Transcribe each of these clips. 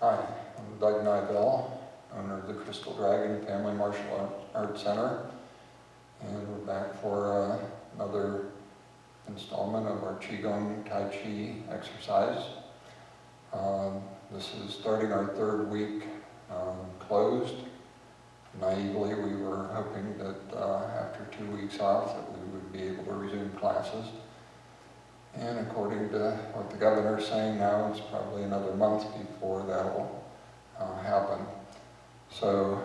Hi, I'm Doug Nybell, owner of the Crystal Dragon Family Martial Arts Center, and we're back for another installment of our qigong Tai Chi exercise. This is starting our third week closed. Naively, we were hoping that after 2 weeks off that we would be able to resume classes. And according to what the governor's saying now, it's probably another month before that will happen. So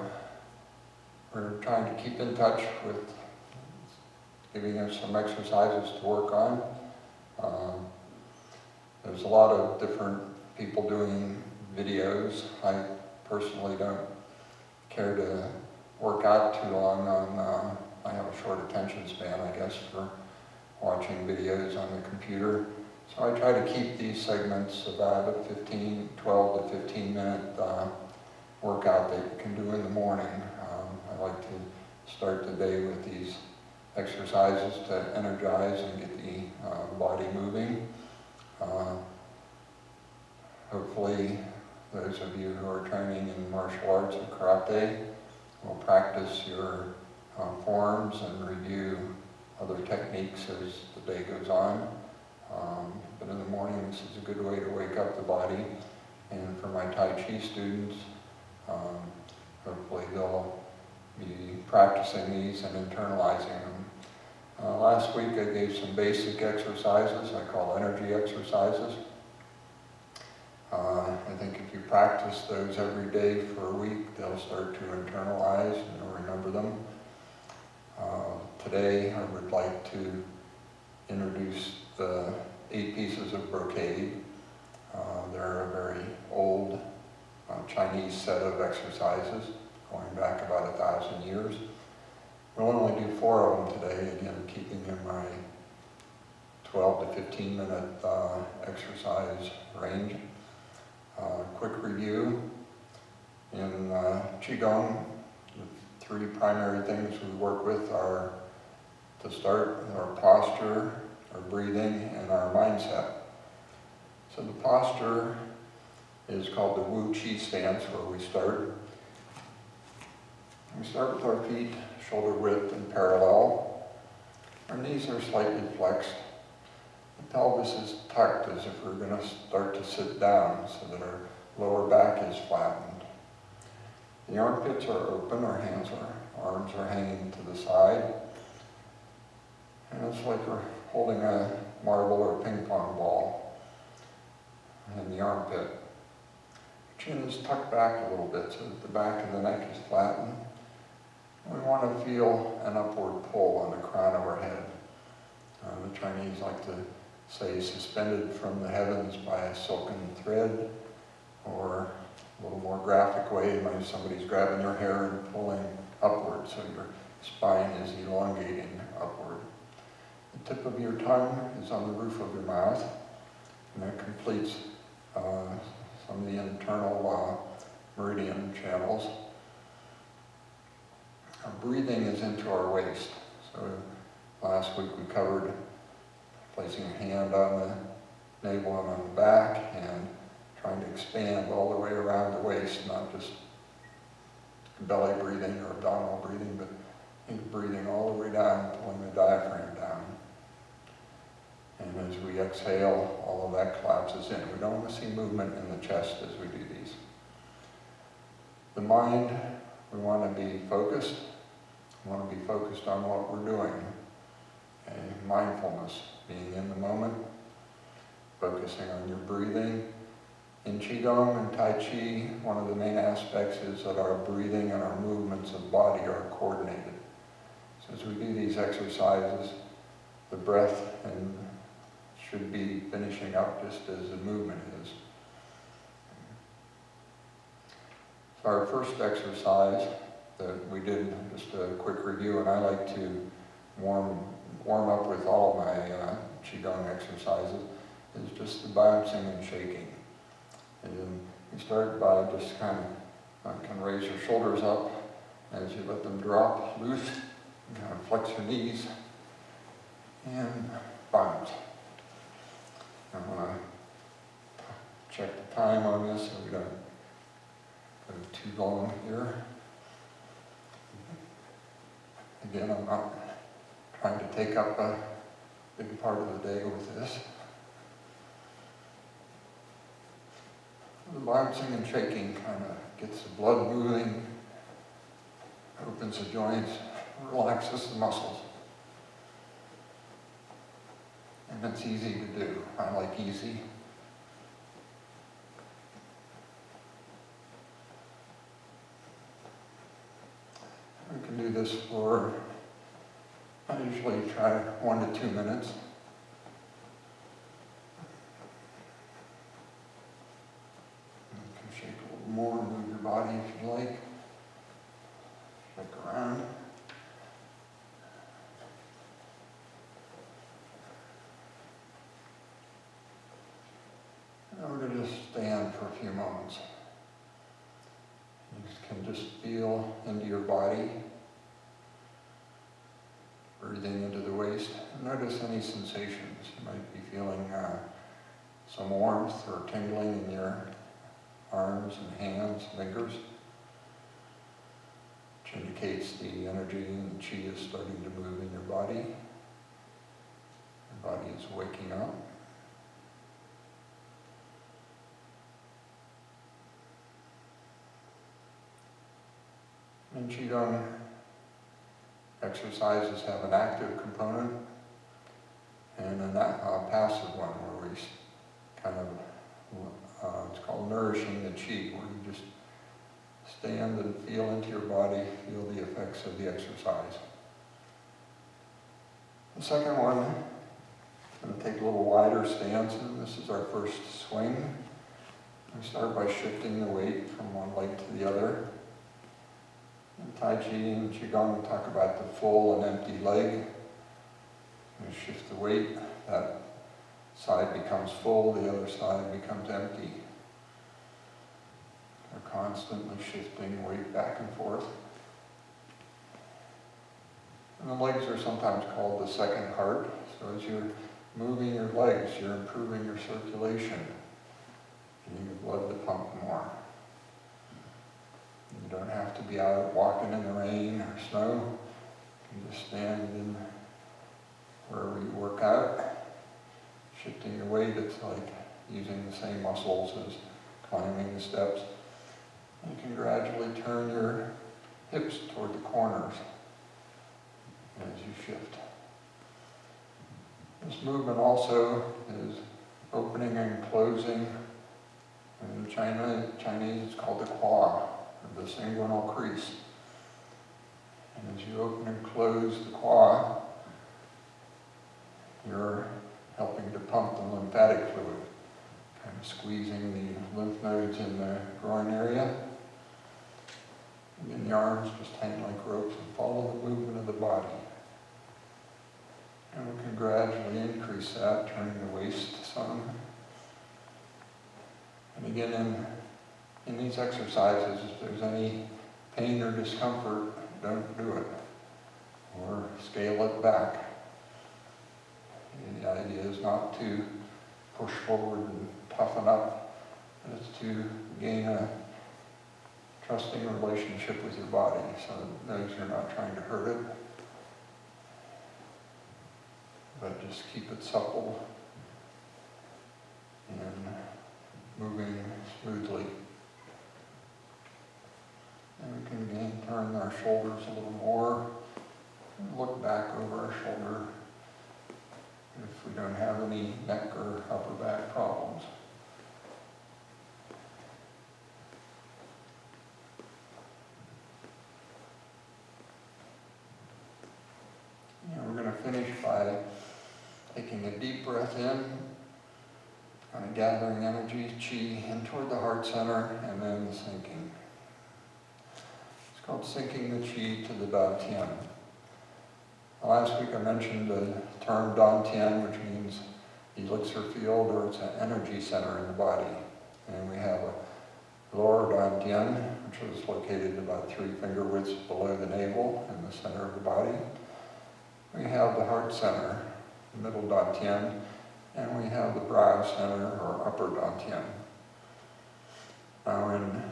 we're trying to keep in touch with giving us some exercises to work on. There's a lot of different people doing videos. I personally don't care to work out too long on, I have a short attention span, I guess, for watching videos on the computer. So I try to keep these segments about a 12 to 15 minute workout that you can do in the morning. I like to start the day with these exercises to energize and get the body moving. Hopefully those of you who are training in martial arts and karate will practice your forms and review other techniques as the day goes on. But in the morning, this is a good way to wake up the body. And for my Tai Chi students, hopefully they'll be practicing these and internalizing them. Last week I gave some basic exercises I call energy exercises. I think if you practice those every day for a week, they'll start to internalize and you'll remember them. Today I would like to introduce the 8 pieces of brocade. They're a very old Chinese set of exercises going back about 1,000 years. We'll only do 4 of them today, again keeping in my 12 to 15 minute exercise range. Quick review. In qigong, the 3 primary things we work with are, to start, our posture, our breathing, and our mindset. So the posture is called the Wu Chi stance, where we start. We start with our feet shoulder width and parallel. Our knees are slightly flexed. The pelvis is tucked as if we're going to start to sit down so that our lower back is flattened. The armpits are open, our arms are hanging to the side. And it's like we're holding a marble or a ping pong ball in the armpit. Chin is tucked back a little bit so that the back of the neck is flattened. We want to feel an upward pull on the crown of our head. The Chinese like to say suspended from the heavens by a silken thread, or a little more graphic way, like somebody's grabbing your hair and pulling upward, so your spine is elongating upward. The tip of your tongue is on the roof of your mouth, and that completes some of the internal meridian channels. Our breathing is into our waist. So last week we covered placing a hand on the navel and on the back and trying to expand all the way around the waist, not just belly breathing or abdominal breathing, but breathing all the way down, pulling the diaphragm down. And as we exhale, all of that collapses in. We don't want to see movement in the chest as we do these. The mind, we want to be focused. We want to be focused on what we're doing. And mindfulness, being in the moment, focusing on your breathing. In qigong and tai chi, one of the main aspects is that our breathing and our movements of body are coordinated. So as we do these exercises, the breath should be finishing up just as the movement is. So our first exercise that we did, just a quick review, and I like to warm up with all of my qigong exercises, is just the bouncing and shaking. And you start by just kind of raise your shoulders up as you let them drop loose, kind of flex your knees, and bounce. I want to check the time on this so we don't qigong here. Again, I'm not trying to take up a big part of the day with this. The bouncing and shaking kind of gets the blood moving, opens the joints, relaxes the muscles. And it's easy to do. I like easy. We can do this for, I usually try 1 to 2 minutes. You can shake a little more, move your body if you like. Shake around. And we're going to just stand for a few moments. You can just feel into your body, breathing into the waist. Notice any sensations. You might be feeling some warmth or tingling in your arms and hands, fingers, which indicates the energy and the chi is starting to move in your body. Your body is waking up. And qigong exercises have an active component and a passive one where we kind of, it's called nourishing the chi, where you just stand and feel into your body, feel the effects of the exercise. The second one, I'm going to take a little wider stance, and this is our first swing. We start by shifting the weight from one leg to the other. In Tai Chi and Qigong, we talk about the full and empty leg. You shift the weight, that side becomes full, the other side becomes empty. We're constantly shifting weight back and forth. And the legs are sometimes called the second heart. So as you're moving your legs, you're improving your circulation, getting your blood to pump more. You don't have to be out walking in the rain or snow. You can just stand in wherever you work out. Shifting your weight, it's like using the same muscles as climbing the steps. You can gradually turn your hips toward the corners as you shift. This movement also is opening and closing. In Chinese it's called the qua, the sanguinal crease. And as you open and close the qua, you're helping to pump the lymphatic fluid, kind of squeezing the lymph nodes in the groin area. And then the arms just hang like ropes and follow the movement of the body. And we can gradually increase that, turning the waist some. And again, in these exercises, if there's any pain or discomfort, don't do it, or scale it back. And the idea is not to push forward and toughen up, but it's to gain a trusting relationship with your body, so that knows you're not trying to hurt it, but just keep it supple and moving smoothly. And we can again turn our shoulders a little more and look back over our shoulder if we don't have any neck or upper back problems. And we're going to finish by taking a deep breath in, kind of gathering energy, chi, in toward the heart center, and then sinking. It's called sinking the chi to the Dantian. Last week I mentioned the term Dantian, which means elixir field, or it's an energy center in the body. And we have a lower Dantian, which is located about 3 finger widths below the navel in the center of the body. We have the heart center, the middle Dantian, and we have the brow center, or upper Dantian. Now in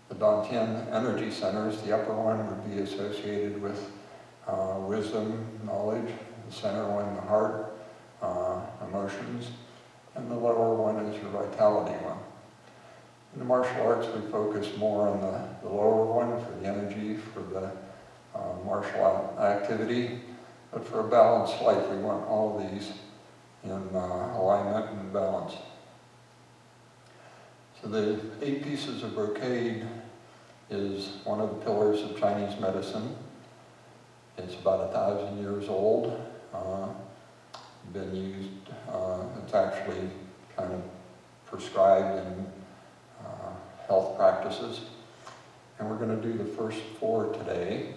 the Dantian energy centers. The upper one would be associated with wisdom, knowledge. The center one, the heart, emotions. And the lower one is your vitality one. In the martial arts, we focus more on the lower one for the energy, for the martial activity. But for a balanced life, we want all of these in alignment and balance. So the 8 pieces of brocade is one of the pillars of Chinese medicine. It's about 1,000 years old. Been used, it's actually kind of prescribed in health practices. And we're going to do the first 4 today.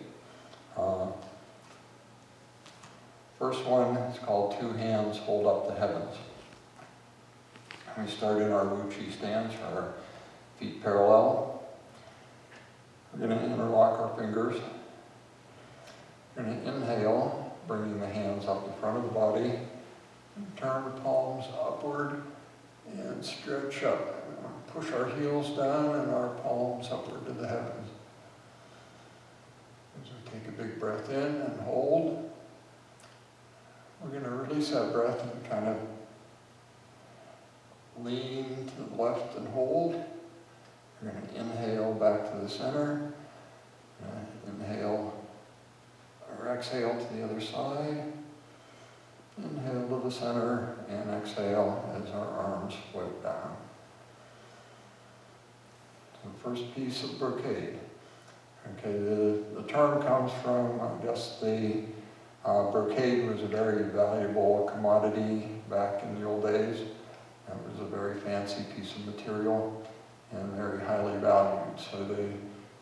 First one is called 2 hands hold up the heavens. We start in our Wu Chi stance, our feet parallel. We're going to interlock our fingers. We're going to inhale, bringing the hands up the front of the body, and turn the palms upward and stretch up. Push our heels down and our palms upward to the heavens. As we take a big breath in and hold, we're going to release that breath and kind of lean to the left and hold. We're going to inhale back to the center. Inhale or exhale to the other side. Inhale to the center and exhale as our arms float down. So the first piece of brocade. Okay, the term comes from, I guess the brocade was a very valuable commodity back in the old days. It was a very fancy piece of material and very highly valued. So they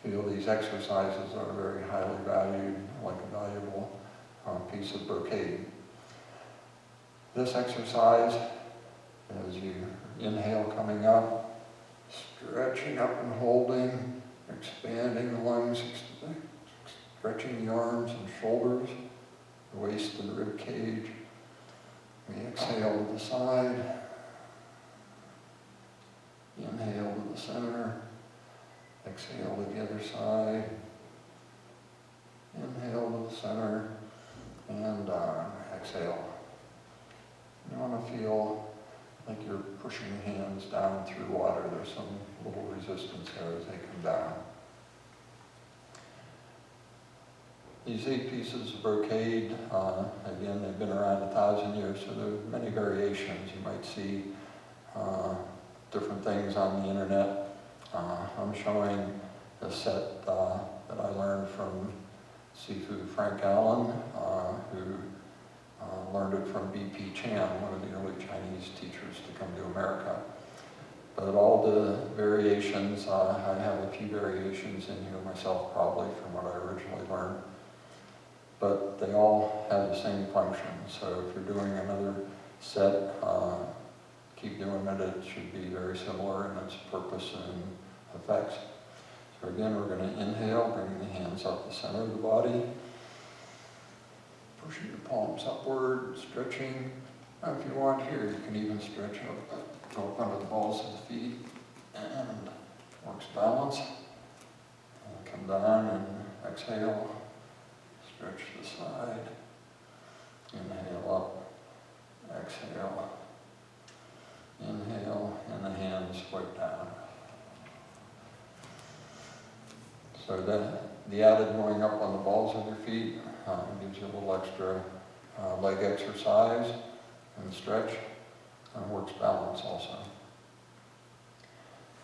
feel these exercises are very highly valued, like a valuable piece of brocade. This exercise, as you inhale coming up, stretching up and holding, expanding the lungs, stretching the arms and shoulders, the waist and rib cage. We exhale to the side, inhale to the center, exhale to the other side, inhale to the center, and exhale. You want to feel like you're pushing the hands down through water. There's some little resistance there as they come down. These 8 pieces of brocade, again, they've been around 1,000 years, so there are many variations. You might see different things on the internet. I'm showing a set that I learned from Sifu Frank Allen, who learned it from B.P. Chan, one of the early Chinese teachers to come to America. But all the variations, I have a few variations in here myself probably from what I originally learned. But they all have the same function. So if you're doing another set, keep doing it. It should be very similar in its purpose and effects. So again, we're going to inhale, bringing the hands up the center of the body. Pushing your palms upward, stretching. Now if you want here, you can even stretch up under the balls of the feet and works balance. And come down and exhale. Stretch to the side. Inhale up. Exhale. Inhale, and the hands float down. So the added going up on the balls of your feet gives you a little extra leg exercise and stretch, and works balance also.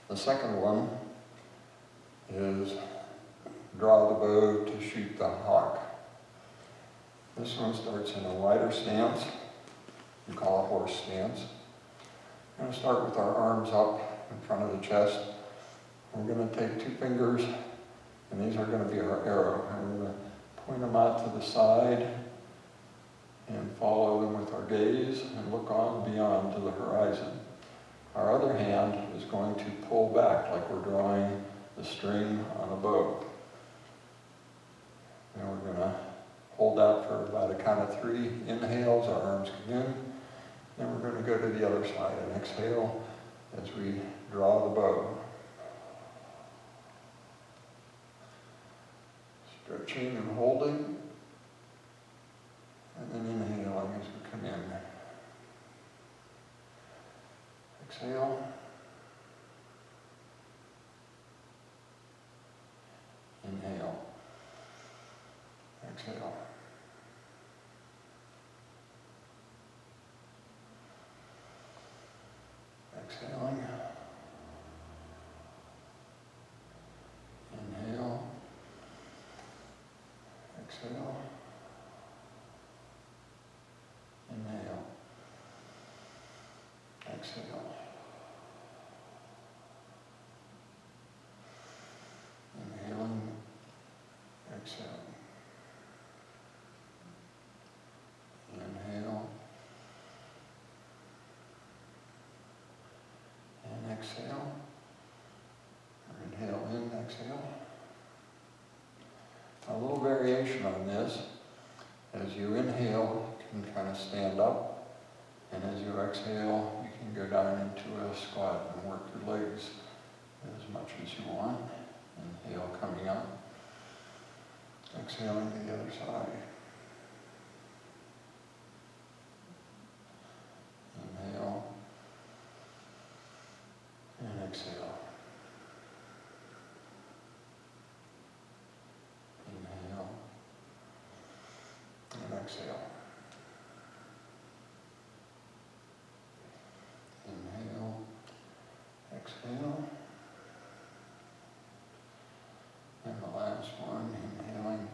The second one is draw the bow to shoot the hawk. This one starts in a wider stance. We call it horse stance. We're going to start with our arms up in front of the chest. We're going to take 2 fingers, and these are going to be our arrow. And we're going to point them out to the side and follow them with our gaze and look on beyond to the horizon. Our other hand is going to pull back like we're drawing the string on a bow. And we're going to hold that for about a count of 3 inhales. Our arms come in. Then we're going to go to the other side and exhale as we draw the bow. Stretching and holding. And then inhaling as we come in. Exhale. Inhale. Exhale. Exhaling. Inhale. Exhale. Inhale. Exhale. Inhaling. Exhaling. Inhale. And exhale. Or inhale in, exhale. A little variation on this. As you inhale, you can kind of stand up. And as you exhale, you can go down into a squat and work your legs as much as you want. Inhale coming up. Exhaling to the other side. Inhale. And exhale. Inhale. And exhale. Inhale. Exhale. And the last one, inhaling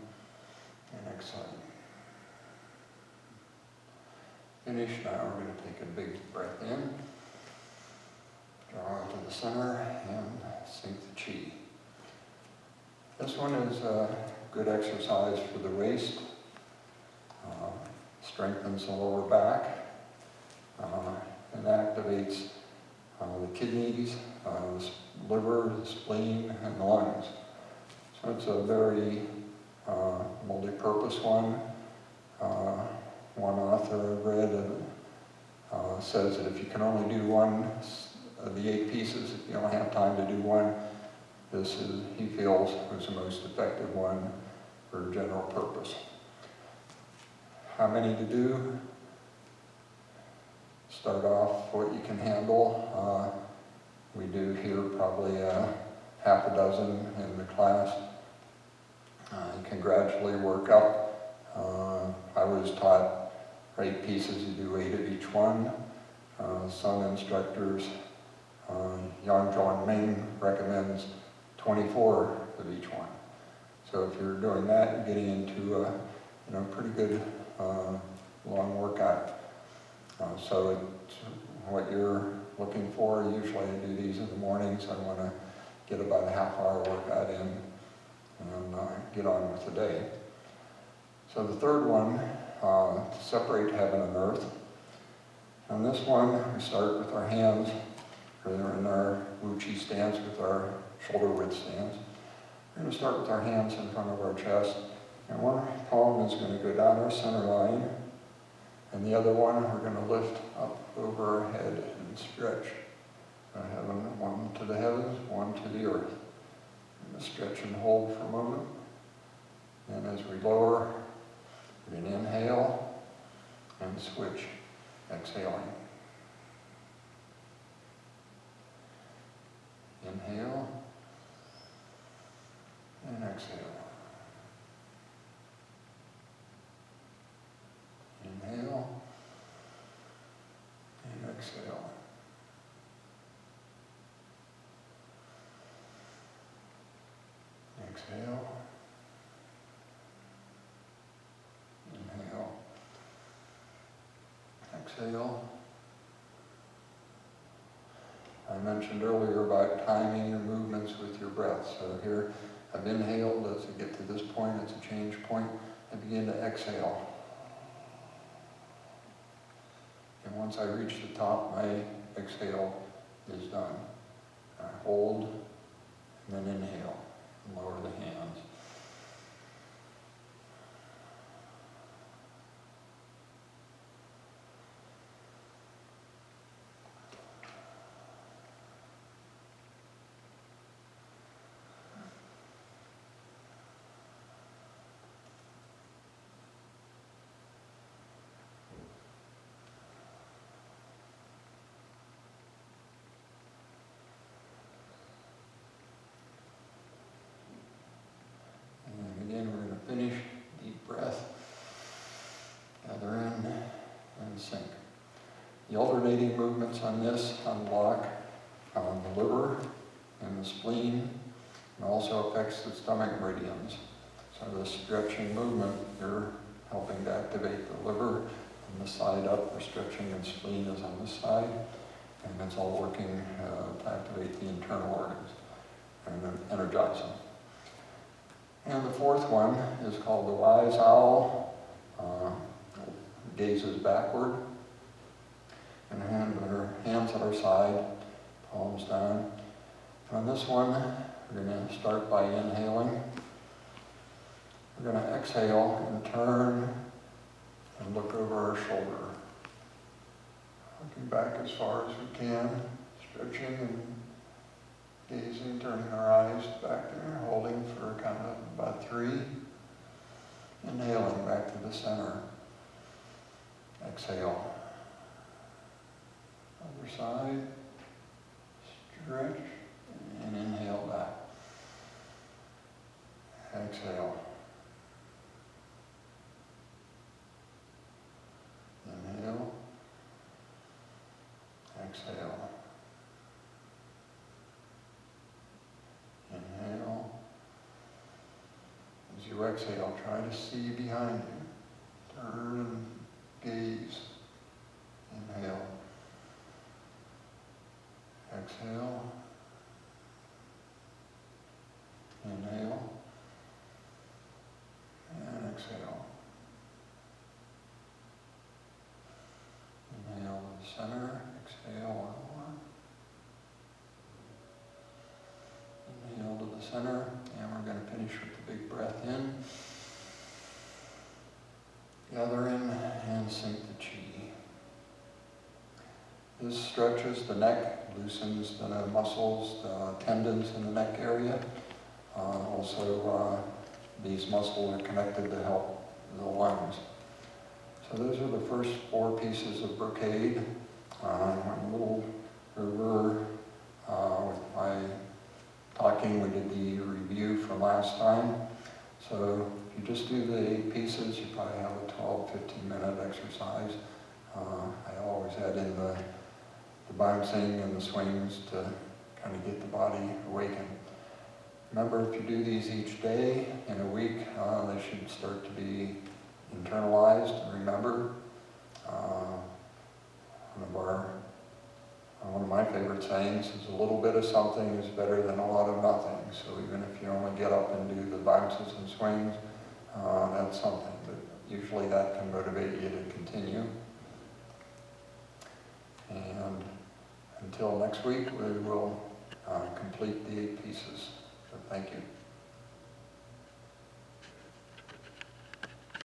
and exhaling. Finish. Now we're going to take a big breath in. Draw into the center and sink the chi. This one is a good exercise for the waist. Strengthens the lower back and activates the kidneys, the liver, the spleen, and the lungs. So it's a very multi-purpose one. One author I read says that if you can only do one of the 8 pieces, if you only have time to do one, this is, he feels, was the most effective one for general purpose. How many to do? Start off what you can handle. We do here probably half a dozen in the class. You can gradually work up. I was taught 8 pieces, you do 8 of each one. Some instructors, Yang John Ming recommends 24 of each one. So if you're doing that, you're getting into a pretty good long workout. So it's what you're looking for. Usually I do these in the mornings. I want to get about a half-hour workout in and get on with the day. So the third one, to separate heaven and earth. On this one, we start with our hands. We're in our Wu Chi stance with our shoulder width stance. We're going to start with our hands in front of our chest. And one palm is going to go down our center line. And the other one, we're going to lift up over our head and stretch. One to the heavens, one to the earth. And stretch and hold for a moment. And as we lower, we're going to inhale and switch, exhaling. Inhale and exhale. Inhale and exhale. Exhale. Inhale. Exhale. I mentioned earlier about timing your movements with your breath. So here, I've inhaled. As I get to this point, it's a change point. I begin to exhale. And once I reach the top, my exhale is done. I hold, and then inhale, and lower the hands. The alternating movements on this unlock the liver and the spleen, and also affects the stomach meridians. So the stretching movement, you're helping to activate the liver on the side up, the stretching and spleen is on this side, and it's all working to activate the internal organs and then energize them. And the fourth one is called the wise owl. Gazes backward, and her hands at our side, palms down. And on this one, we're going to start by inhaling. We're going to exhale and turn and look over our shoulder. Looking back as far as we can, stretching and gazing, turning our eyes back there, holding for a count of about 3. Inhaling back to the center. Exhale. Other side. Stretch and inhale back. Exhale. Inhale. Exhale. Inhale. As you exhale, try to see behind you. Turn and gaze. Inhale. Exhale. Inhale. And exhale. Inhale to the center. Exhale one more. Inhale to the center. And we're going to finish with the big breath in. Gather in and sink the chi. This stretches the neck, loosens the muscles, the tendons in the neck area. These muscles are connected to help the lungs. So those are the first 4 pieces of brocade. A little over with my talking, we did the review from last time. So if you just do the 8 pieces, you probably have a 12-15 minute exercise. I always add in the bouncing and the swings to kind of get the body awakened. Remember, if you do these each day in a week, they should start to be internalized and remembered. One of my favorite sayings is a little bit of something is better than a lot of nothing. So even if you only get up and do the bounces and swings, that's something. But usually that can motivate you to continue. And until next week, we will complete the 8 pieces. So thank you.